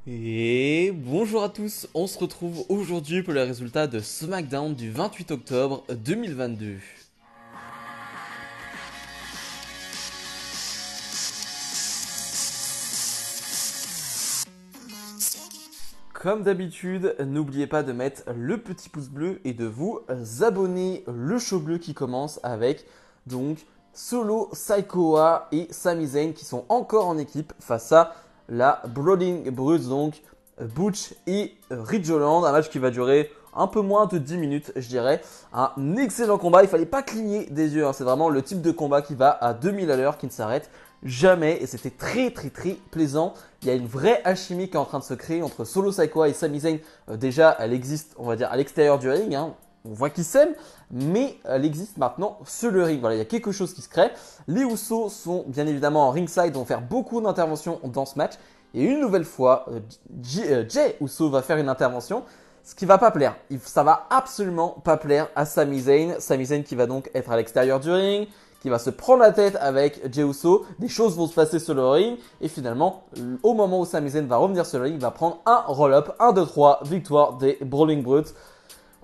Et bonjour à tous, on se retrouve aujourd'hui pour les résultats de SmackDown du 28 octobre 2022. Comme d'habitude, n'oubliez pas de mettre le petit pouce bleu et de vous abonner. Le show bleu qui commence avec donc Solo Sikoa et Sami Zayn qui sont encore en équipe face à la Brawling Brutes, donc Butch et Ridge Holland. Un match qui va durer un peu moins de 10 minutes, je dirais. Un excellent combat, il fallait pas cligner des yeux, hein. C'est vraiment le type de combat qui va à 2000 à l'heure, qui ne s'arrête jamais, et c'était très plaisant. Il y a une vraie alchimie qui est en train de se créer entre Solo Sikoa et Sami Zayn. Déjà, elle existe, on va dire, à l'extérieur du ring, hein. On voit qu'ils s'aiment, mais elle existe maintenant sur le ring. Voilà, il y a quelque chose qui se crée. Les Usos sont bien évidemment en ringside, vont faire beaucoup d'interventions dans ce match. Et une nouvelle fois, Jey Uso va faire une intervention, ce qui va pas plaire. Ça va absolument pas plaire à Sami Zayn. Sami Zayn qui va donc être à l'extérieur du ring, qui va se prendre la tête avec Jey Uso. Des choses vont se passer sur le ring. Et finalement, au moment où Sami Zayn va revenir sur le ring, il va prendre un roll-up. 1, 2, 3, victoire des Brawling Brutes.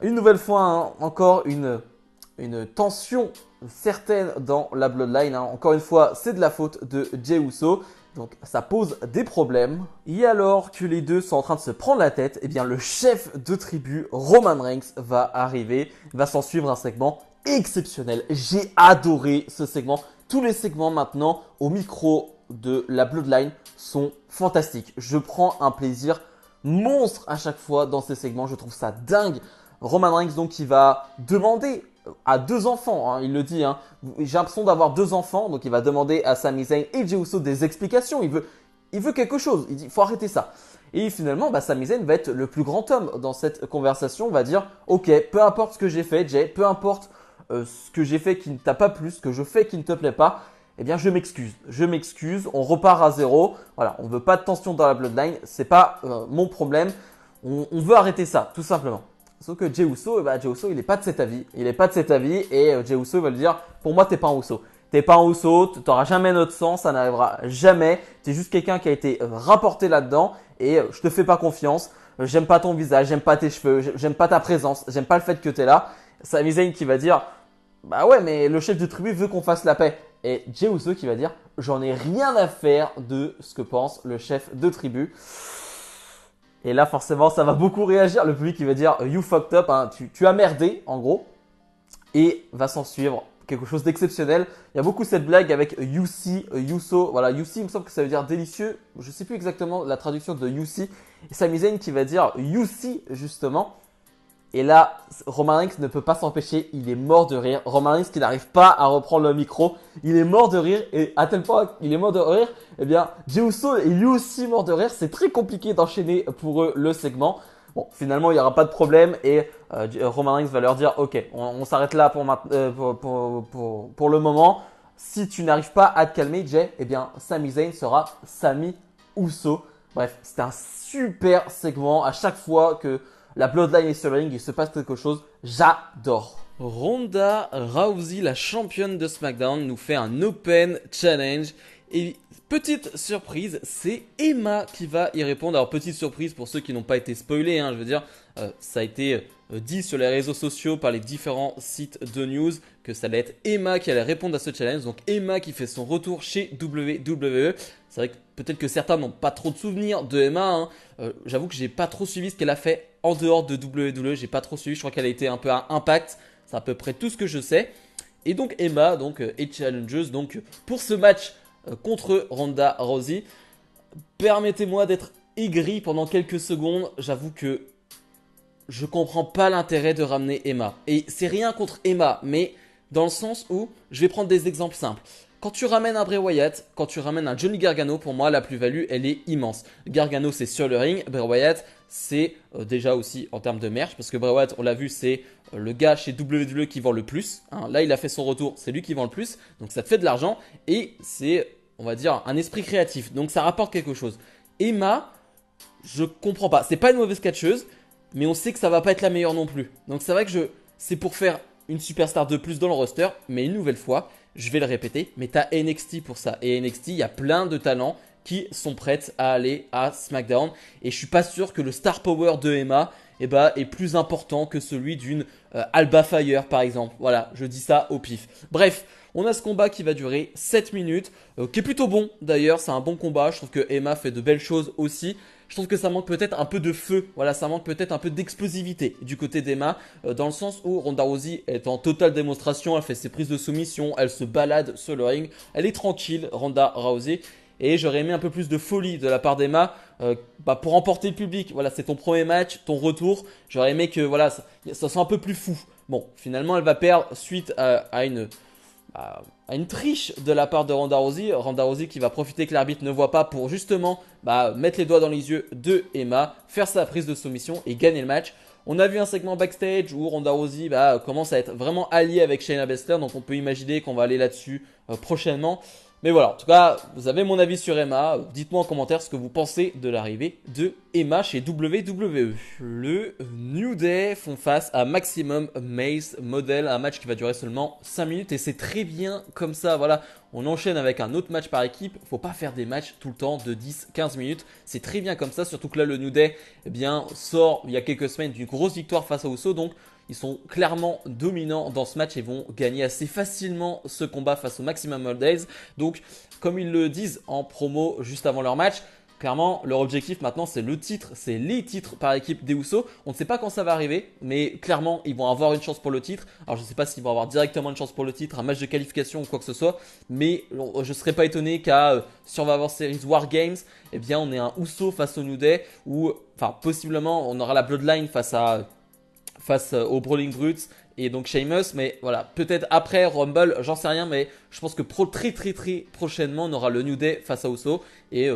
Une nouvelle fois, hein, encore une tension certaine dans la Bloodline, hein. Encore une fois, c'est de la faute de Jey Uso. Donc ça pose des problèmes. Et alors que les deux sont en train de se prendre la tête, eh bien le chef de tribu, Roman Reigns, va arriver. Il va s'en suivre un segment exceptionnel. J'ai adoré ce segment. Tous les segments maintenant au micro de la Bloodline sont fantastiques. Je prends un plaisir monstre à chaque fois dans ces segments. Je trouve ça dingue. Roman Reigns donc qui va demander à 2 enfants, hein, il le dit, hein, j'ai l'impression d'avoir 2 enfants, donc il va demander à Sami Zayn et Jey Uso des explications, il veut quelque chose, il dit faut arrêter ça. Et finalement, Sami Zayn va être le plus grand homme dans cette conversation, va dire ok, peu importe ce que j'ai fait, Jey, peu importe ce que j'ai fait qui ne t'a pas plu, ce que je fais qui ne te plaît pas, eh bien je m'excuse, on repart à zéro, voilà, on veut pas de tension dans la Bloodline, c'est pas mon problème, on veut arrêter ça, tout simplement. Sauf que Jey Uso, Jey Uso, il est pas de cet avis. Il est pas de cet avis et Jey Uso va lui dire pour moi, t'es pas un Uso. T'es pas un Uso, t'auras jamais notre sang, ça n'arrivera jamais. T'es juste quelqu'un qui a été rapporté là-dedans et je te fais pas confiance. J'aime pas ton visage, j'aime pas tes cheveux, j'aime pas ta présence, j'aime pas le fait que t'es là. Sami Zayn qui va dire bah ouais, mais le chef de tribu veut qu'on fasse la paix. Et Jey Uso qui va dire j'en ai rien à faire de ce que pense le chef de tribu. Et là, forcément, ça va beaucoup réagir. Le public, il va dire You fucked up, hein, tu as merdé, en gros. Et va s'en suivre quelque chose d'exceptionnel. Il y a beaucoup cette blague avec Yusi, Yuso. Voilà, Yusi, il me semble que ça veut dire délicieux. Je ne sais plus exactement la traduction de Yusi. Et Sami Zayn qui va dire Yusi, justement. Et là, Roman Reigns ne peut pas s'empêcher, il est mort de rire. Roman Reigns qui n'arrive pas à reprendre le micro, il est mort de rire. Et à tel point qu'il est mort de rire, eh bien, Jey Uso est lui aussi mort de rire. C'est très compliqué d'enchaîner pour eux le segment. Bon, finalement, il n'y aura pas de problème et Roman Reigns va leur dire, ok, on s'arrête là pour le moment. Si tu n'arrives pas à te calmer, Jey, eh bien, Sami Zayn sera Sami Uso. Bref, c'était un super segment. À chaque fois que la Bloodline est sur le ring, il se passe quelque chose. J'adore. Ronda Rousey, la championne de SmackDown, nous fait un Open Challenge. Et petite surprise, c'est Emma qui va y répondre. Alors petite surprise pour ceux qui n'ont pas été spoilés, hein, je veux dire, ça a été dit sur les réseaux sociaux par les différents sites de news que ça allait être Emma qui allait répondre à ce challenge. Donc Emma qui fait son retour chez WWE. C'est vrai que peut-être que certains n'ont pas trop de souvenirs de Emma, hein. J'avoue que j'ai pas trop suivi ce qu'elle a fait en dehors de WWE. J'ai pas trop suivi, je crois qu'elle a été un peu à Impact. C'est à peu près tout ce que je sais. Et donc Emma est challengeuse donc, pour ce match contre Ronda Rousey. Permettez-moi d'être aigri pendant quelques secondes. J'avoue que je comprends pas l'intérêt de ramener Emma. Et c'est rien contre Emma, mais dans le sens où je vais prendre des exemples simples. Quand tu ramènes un Bray Wyatt, quand tu ramènes un Johnny Gargano, pour moi la plus-value elle est immense. Gargano c'est sur le ring, Bray Wyatt c'est déjà aussi en termes de merch, parce que Bray Wyatt on l'a vu c'est le gars chez WWE qui vend le plus, hein. Là il a fait son retour, c'est lui qui vend le plus, donc ça te fait de l'argent et c'est on va dire un esprit créatif, donc ça rapporte quelque chose. Emma, je comprends pas, c'est pas une mauvaise catcheuse, mais on sait que ça va pas être la meilleure non plus. Donc c'est vrai que c'est pour faire une superstar de plus dans le roster, mais une nouvelle fois, je vais le répéter, mais t'as NXT pour ça. Et NXT, il y a plein de talents qui sont prêtes à aller à SmackDown. Et je suis pas sûr que le star power de Emma est plus important que celui d'une Alba Fire par exemple. Voilà, je dis ça au pif. Bref, on a ce combat qui va durer 7 minutes, qui est plutôt bon d'ailleurs, c'est un bon combat. Je trouve que Emma fait de belles choses aussi. Je trouve que ça manque peut-être un peu de feu, voilà, ça manque peut-être un peu d'explosivité du côté d'Emma, dans le sens où Ronda Rousey est en totale démonstration, elle fait ses prises de soumission, elle se balade sur le ring, elle est tranquille, Ronda Rousey. Et j'aurais aimé un peu plus de folie de la part d'Emma pour emporter le public. Voilà, c'est ton premier match, ton retour. J'aurais aimé que voilà, ça soit un peu plus fou. Bon, finalement, elle va perdre suite à une triche de la part de Ronda Rousey. Ronda Rousey qui va profiter que l'arbitre ne voit pas pour justement mettre les doigts dans les yeux de Emma, faire sa prise de soumission et gagner le match. On a vu un segment backstage où Ronda Rousey commence à être vraiment alliée avec Shayna Baszler, donc on peut imaginer qu'on va aller là-dessus prochainement. Mais voilà, en tout cas, vous avez mon avis sur Emma. Dites-moi en commentaire ce que vous pensez de l'arrivée de Emma chez WWE. Le New Day font face à Maximum Male Model, un match qui va durer seulement 5 minutes et c'est très bien comme ça. Voilà, on enchaîne avec un autre match par équipe. Faut pas faire des matchs tout le temps de 10-15 minutes. C'est très bien comme ça, surtout que là, le New Day sort il y a quelques semaines d'une grosse victoire face à Uso. Donc, ils sont clairement dominants dans ce match et vont gagner assez facilement ce combat face au Maximum Models. Donc, comme ils le disent en promo juste avant leur match, clairement, leur objectif maintenant, c'est le titre, c'est les titres par équipe des Usos. On ne sait pas quand ça va arriver, mais clairement, ils vont avoir une chance pour le titre. Alors, je ne sais pas s'ils vont avoir directement une chance pour le titre, un match de qualification ou quoi que ce soit, mais je ne serais pas étonné qu'à Survivor Series War Games, eh bien, on ait un Uso face au New Day ou, enfin, possiblement, on aura la Bloodline face aux Brawling Brutes et donc Sheamus, mais voilà, peut-être après Rumble, j'en sais rien, mais je pense que très prochainement on aura le New Day face à Uso et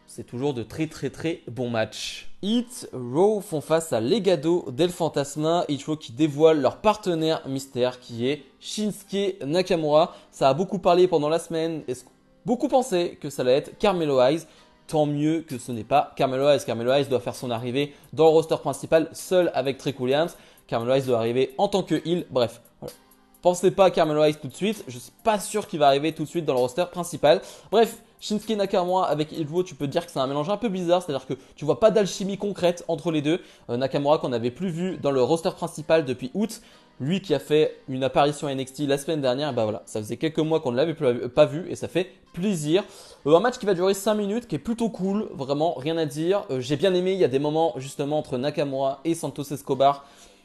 c'est toujours de très bons matchs. Hit Row font face à Legado del Fantasma, Hit Row qui dévoile leur partenaire mystère qui est Shinsuke Nakamura. Ça a beaucoup parlé pendant la semaine, beaucoup pensaient que ça allait être Carmelo Hayes. Tant mieux que ce n'est pas Carmelo Hayes. Carmelo Hayes doit faire son arrivée dans le roster principal seul avec Trick Williams. Carmelo Hayes doit arriver en tant que heel. Bref, voilà. Pensez pas à Carmelo Hayes tout de suite. Je suis pas sûr qu'il va arriver tout de suite dans le roster principal. Bref, Shinsuke Nakamura avec Hito, tu peux dire que c'est un mélange un peu bizarre. C'est-à-dire que tu vois pas d'alchimie concrète entre les deux. Nakamura qu'on n'avait plus vu dans le roster principal depuis août. Lui qui a fait une apparition à NXT la semaine dernière, et voilà, ça faisait quelques mois qu'on ne l'avait pas vu et ça fait plaisir. Un match qui va durer 5 minutes, qui est plutôt cool, vraiment rien à dire. J'ai bien aimé, il y a des moments justement entre Nakamura et Santos Escobar.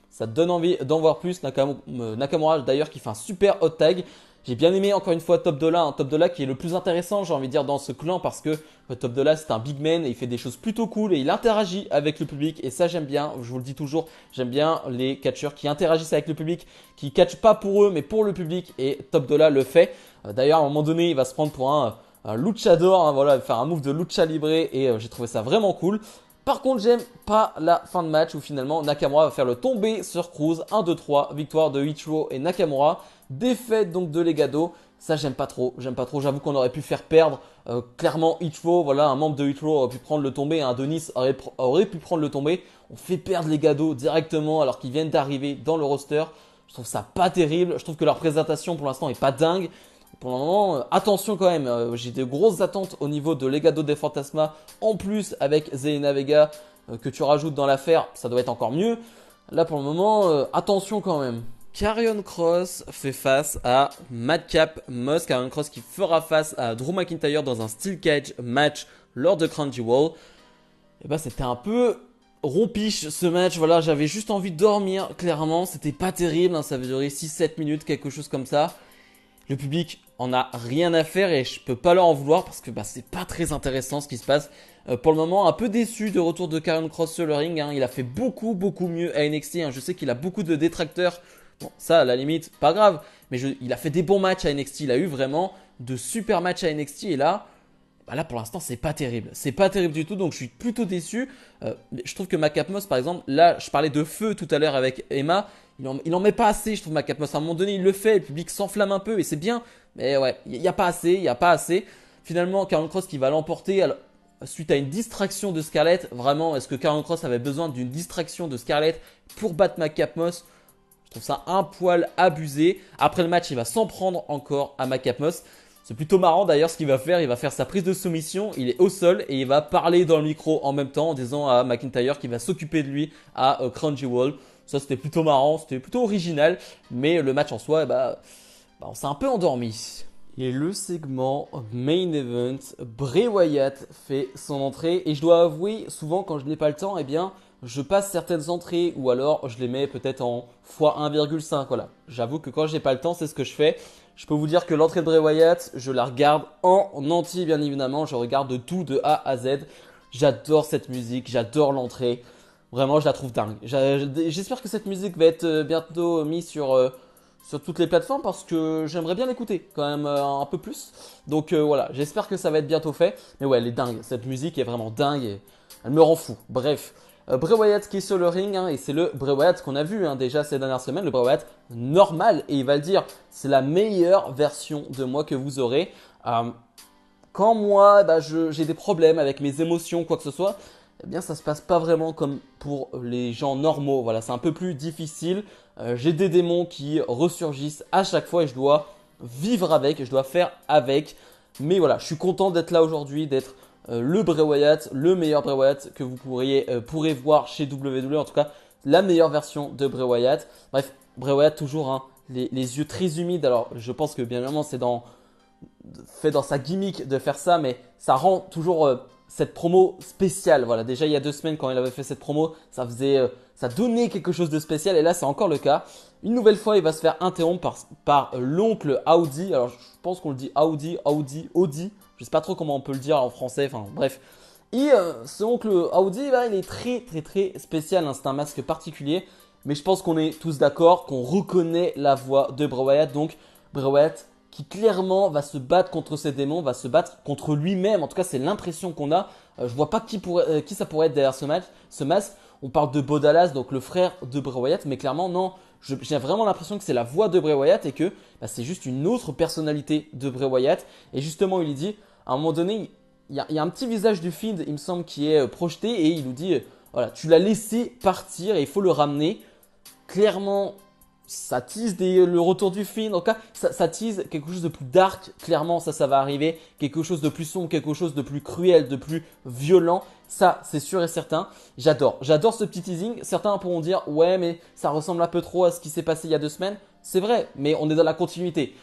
Ça te donne envie d'en voir plus. Nakamura d'ailleurs qui fait un super hot tag. J'ai bien aimé encore une fois Top Dollar, un Top Dollar qui est le plus intéressant j'ai envie de dire dans ce clan parce que Top Dollar c'est un big man et il fait des choses plutôt cool et il interagit avec le public et ça j'aime bien, je vous le dis toujours, j'aime bien les catcheurs qui interagissent avec le public, qui catchent pas pour eux mais pour le public et Top Dollar le fait. D'ailleurs à un moment donné il va se prendre pour un luchador, voilà, faire un move de lucha libre et j'ai trouvé ça vraiment cool. Par contre, j'aime pas la fin de match où finalement Nakamura va faire le tombé sur Cruz. 1-2-3, victoire de Ichiro et Nakamura. Défaite donc de Legado. Ça, j'aime pas trop. J'avoue qu'on aurait pu faire perdre clairement Ichiro. Voilà, un membre de Ichiro aurait pu prendre le tombé. Un Denis aurait pu prendre le tombé. On fait perdre Legado directement alors qu'ils viennent d'arriver dans le roster. Je trouve ça pas terrible. Je trouve que leur présentation pour l'instant est pas dingue. Pour le moment, attention quand même, j'ai de grosses attentes au niveau de Legado del Fantasma. En plus, avec Zelina Vega que tu rajoutes dans l'affaire, ça doit être encore mieux. Là, pour le moment, attention quand même. Karrion Kross fait face à Madcap Moss. Karrion Kross qui fera face à Drew McIntyre dans un Steel Cage match lors de Crown Jewel. Et c'était un peu rompiche ce match. Voilà, j'avais juste envie de dormir, clairement. C'était pas terrible, ça avait duré 6-7 minutes, quelque chose comme ça. Le public en a rien à faire et je peux pas leur en vouloir parce que c'est pas très intéressant ce qui se passe. Pour le moment, un peu déçu de retour de Karrion Kross sur le ring. Il a fait beaucoup mieux à NXT. Je sais qu'il a beaucoup de détracteurs. Bon, ça, à la limite, pas grave. Mais il a fait des bons matchs à NXT. Il a eu vraiment de super matchs à NXT. Et là, pour l'instant, c'est pas terrible. C'est pas terrible du tout. Donc, je suis plutôt déçu. Je trouve que Madcap Moss, par exemple, là, je parlais de feu tout à l'heure avec Emma. Il en met pas assez, je trouve, Madcap Moss. À un moment donné, il le fait. Le public s'enflamme un peu et c'est bien. Mais ouais, il n'y a pas assez. Finalement, Karrion Kross qui va l'emporter suite à une distraction de Scarlett. Vraiment, est-ce que Karrion Kross avait besoin d'une distraction de Scarlett pour battre Madcap Moss? Je trouve ça un poil abusé. Après le match, il va s'en prendre encore à Madcap Moss. C'est plutôt marrant d'ailleurs ce qu'il va faire. Il va faire sa prise de soumission, il est au sol et il va parler dans le micro en même temps en disant à McIntyre qu'il va s'occuper de lui à Crown Jewel. Ça c'était plutôt marrant, c'était plutôt original, mais le match en soi, on s'est un peu endormi. Et le segment Main Event, Bray Wyatt fait son entrée. Et je dois avouer, souvent quand je n'ai pas le temps, eh bien, je passe certaines entrées ou alors je les mets peut-être en x1,5. Voilà. J'avoue que quand j'ai pas le temps, c'est ce que je fais. Je peux vous dire que l'entrée de Bray Wyatt, je la regarde en entier, bien évidemment. Je regarde tout de A à Z. J'adore cette musique, j'adore l'entrée. Vraiment, je la trouve dingue. J'espère que cette musique va être bientôt mise sur toutes les plateformes parce que j'aimerais bien l'écouter quand même un peu plus. Donc voilà, j'espère que ça va être bientôt fait. Mais ouais, elle est dingue. Cette musique est vraiment dingue et elle me rend fou. Bref, Bray Wyatt qui est sur le ring et c'est le Bray Wyatt qu'on a vu déjà ces dernières semaines. Le Bray Wyatt normal et il va le dire, c'est la meilleure version de moi que vous aurez. Quand moi, j'ai des problèmes avec mes émotions, quoi que ce soit, eh bien ça se passe pas vraiment comme pour les gens normaux. Voilà, c'est un peu plus difficile. J'ai des démons qui ressurgissent à chaque fois et je dois vivre avec, je dois faire avec. Mais voilà, je suis content d'être là aujourd'hui, d'être le Bray Wyatt, le meilleur Bray Wyatt que vous pourrez voir chez WWE. En tout cas, la meilleure version de Bray Wyatt. Bref, Bray Wyatt toujours les yeux très humides. Alors, je pense que bien évidemment, c'est fait dans sa gimmick de faire ça, mais ça rend toujours cette promo spéciale. Voilà, déjà il y a 2 semaines quand il avait fait cette promo, ça donnait quelque chose de spécial et là c'est encore le cas. Une nouvelle fois, il va se faire interrompre par l'oncle Audi. Alors je pense qu'on le dit Audi. Je sais pas trop comment on peut le dire en français. Enfin bref. Et ce oncle Audi, il est très très très spécial. Hein. C'est un masque particulier. Mais je pense qu'on est tous d'accord, qu'on reconnaît la voix de Bray Wyatt. Donc Bray Wyatt qui clairement va se battre contre ses démons, va se battre contre lui-même. En tout cas, c'est l'impression qu'on a. Je vois pas qui ça pourrait être derrière ce masque. On parle de Bo Dallas, donc le frère de Bray Wyatt, mais clairement, non. J'ai vraiment l'impression que c'est la voix de Bray Wyatt et que c'est juste une autre personnalité de Bray Wyatt. Et justement, il lui dit, à un moment donné, il y a un petit visage du Fiend, il me semble, qui est projeté et il lui dit, voilà, tu l'as laissé partir et il faut le ramener. Clairement, ça tease le retour du film. En tout cas, ça tease quelque chose de plus dark. Clairement, ça va arriver. Quelque chose de plus sombre, quelque chose de plus cruel, de plus violent. Ça, c'est sûr et certain. J'adore ce petit teasing. Certains pourront dire, ouais, mais ça ressemble un peu trop à ce qui s'est passé il y a 2 semaines. C'est vrai, mais on est dans la continuité.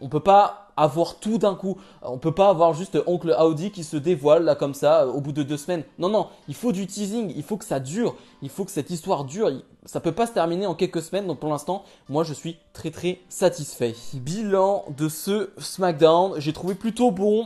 On peut pas avoir tout d'un coup. On peut pas avoir juste Oncle Audi qui se dévoile là comme ça au bout de 2 semaines. Non, il faut du teasing. Il faut que ça dure. Il faut que cette histoire dure. Ça peut pas se terminer en quelques semaines. Donc pour l'instant, moi je suis très très satisfait. Bilan de ce SmackDown, j'ai trouvé plutôt bon.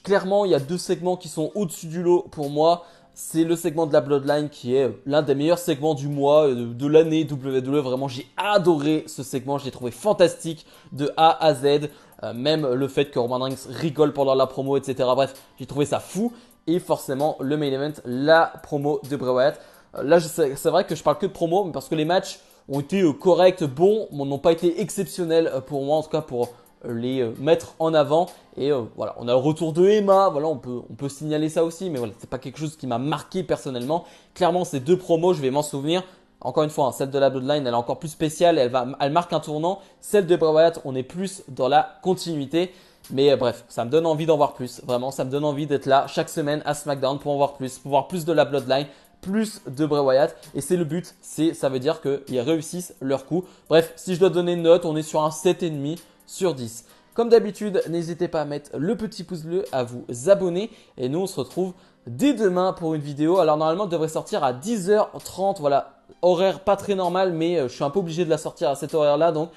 Clairement, il y a 2 segments qui sont au-dessus du lot pour moi. C'est le segment de la Bloodline qui est l'un des meilleurs segments du mois, de l'année WWE. Vraiment, j'ai adoré ce segment. Je l'ai trouvé fantastique de A à Z. Même le fait que Roman Reigns rigole pendant la promo, etc. Bref, j'ai trouvé ça fou. Et forcément, le main event, la promo de Bray Wyatt. Là, c'est vrai que je parle que de promo, mais parce que les matchs ont été corrects, bons, mais n'ont pas été exceptionnels pour moi, en tout cas pour les mettre en avant. Et voilà, on a le retour de Emma, voilà, on peut signaler ça aussi, mais voilà, c'est pas quelque chose qui m'a marqué personnellement. Clairement, ces 2 promos, je vais m'en souvenir. Encore une fois, celle de la Bloodline, elle est encore plus spéciale, elle marque un tournant. Celle de Bray Wyatt, on est plus dans la continuité. Mais bref, ça me donne envie d'en voir plus. Vraiment, ça me donne envie d'être là chaque semaine à SmackDown pour en voir plus, pour voir plus de la Bloodline, plus de Bray Wyatt. Et c'est le but, ça veut dire qu'ils réussissent leur coup. Bref, si je dois donner une note, on est sur un 7,5 sur 10. Comme d'habitude, n'hésitez pas à mettre le petit pouce bleu, à vous abonner. Et nous, on se retrouve dès demain pour une vidéo. Alors normalement, elle devrait sortir à 10h30. Voilà, horaire pas très normal, mais je suis un peu obligé de la sortir à cet horaire-là. Donc,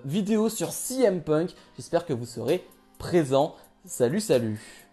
vidéo sur CM Punk. J'espère que vous serez présents. Salut, salut!